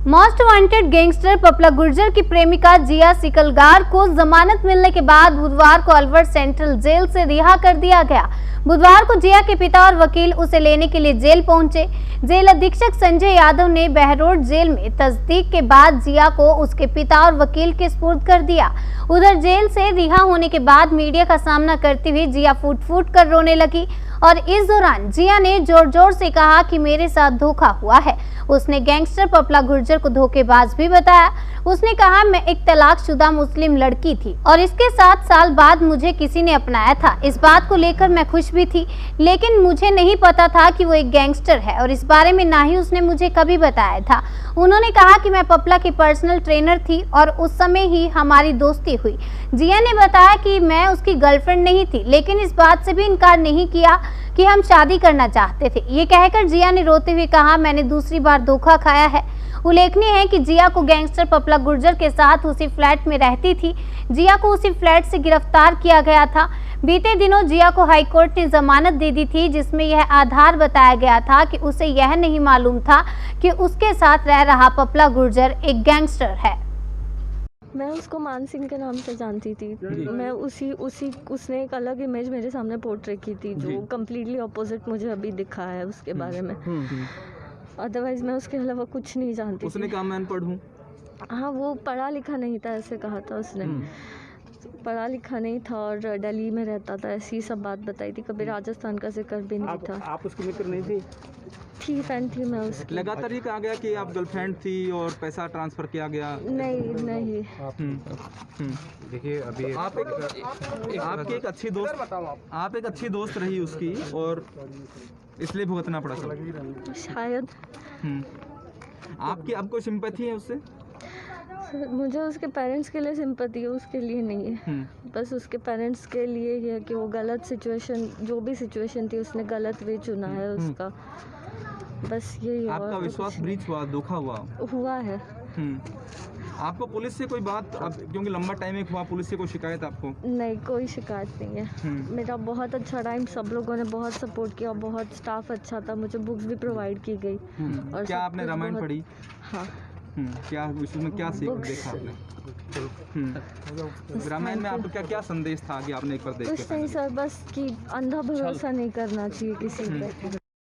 Most wanted gangster Papla Gurjar की प्रेमिका जिया सिकलगार को जमानत मिलने के बाद बुधवार को अलवर सेंट्रल जेल से रिहा कर दिया गया। बुधवार को जिया के पिता और वकील उसे लेने के लिए जेल पहुंचे। जेल अधीक्षक संजय यादव ने बहरोड जेल में तस्दीक के बाद जिया को उसके पिता और वकील के सुपुर्द कर दिया। उधर जेल से रिहा होने के बाद मीडिया का सामना करती हुई जिया फूट फूट कर रोने लगी और इस दौरान जिया ने जोर जोर से कहा कि मेरे साथ धोखा हुआ है। उसने गैंगस्टर पपला गुर्जर को धोखेबाज भी बताया। उसने कहा, मैं एक तलाकशुदा मुस्लिम लड़की थी और इसके 7 साल बाद मुझे किसी ने अपनाया था। इस बात को लेकर मैं खुश भी थी, लेकिन मुझे नहीं पता था कि वो एक गैंगस्टर है और इस बारे में ना ही उसने मुझे कभी बताया था। उन्होंने कहा कि मैं पपला की पर्सनल ट्रेनर थी और उस समय ही हमारी दोस्ती हुई। जिया ने बताया कि मैं उसकी गर्लफ्रेंड नहीं थी, लेकिन इस बात से भी इनकार नहीं किया कि हम शादी करना चाहते थे। ये कहकर जिया ने रोते हुए कहा, मैंने दूसरी बार धोखा खाया है। उल्लेखनीय है कि जिया को गैंगस्टर पपला गुर्जर के साथ उसी फ्लैट में रहती थी। जिया को उसी फ्लैट से गिरफ्तार किया गया था। बीते दिनों जिया को हाईकोर्ट ने जमानत दे दी थी, जिसमें यह आधार बताया गया था कि उसे यह नहीं मालूम था कि उसके साथ रह रहा पपला गुर्जर एक गैंगस्टर है। मैं उसको मान सिंह के नाम से जानती थी। मैं उसने एक अलग इमेज मेरे सामने पोर्ट्रे की थी, जो कम्प्लीटली अपोजिट मुझे अभी दिखा है उसके बारे में। अदरवाइज मैं उसके अलावा कुछ नहीं जानती। उसने कहा मैं अनपढ़ हूँ। हाँ, वो पढ़ा लिखा नहीं था, ऐसे कहा था उसने। पढ़ा लिखा नहीं था और दिल्ली में रहता था, ऐसी सब बात बताई थी। कभी राजस्थान का जिक्र भी नहीं था। आप उसकी मित्र नहीं थी? थी, फ्रेंड थी मैं उसकी। लगातार ये कहा गया कि आप गर्लफ्रेंड थी और पैसा ट्रांसफर किया गया। नहीं। देखिए अभी आपकी एक अच्छी दोस्त रही उसकी और इसलिए भुगतना पड़ा सब शायद। आपकी अब कोई सिंपैथी है उससे? मुझे उसके पेरेंट्स के लिए सिंपैथी है, उसके लिए नहीं है। बस उसके पेरेंट्स के लिए ही है कि वो गलत सिचुएशन, जो भी सिचुएशन थी उसने गलत वे चुना है उसका। बस यही। आपका विश्वास ब्रीच हुआ, धोखा हुआ है। आपको पुलिस से कोई बात, अब क्योंकि लंबा टाइम एक हुआ, पुलिस से कोई शिकायत आपको? नहीं, कोई शिकायत नहीं है। मेरा बहुत अच्छा टाइम, सब लोगों ने बहुत सपोर्ट किया, बहुत स्टाफ अच्छा था, मुझे बुक्स भी प्रोवाइड की गई। और क्या आपने रामायण पढ़ी? हाँ। क्या उसमें क्या सीख देखा आपने? रामायण में आपको क्या संदेश था कि आपने एक बार देख के? कुछ नहीं सर, बस कि अंधा भरोसा नहीं करना चाहिए किसी पे।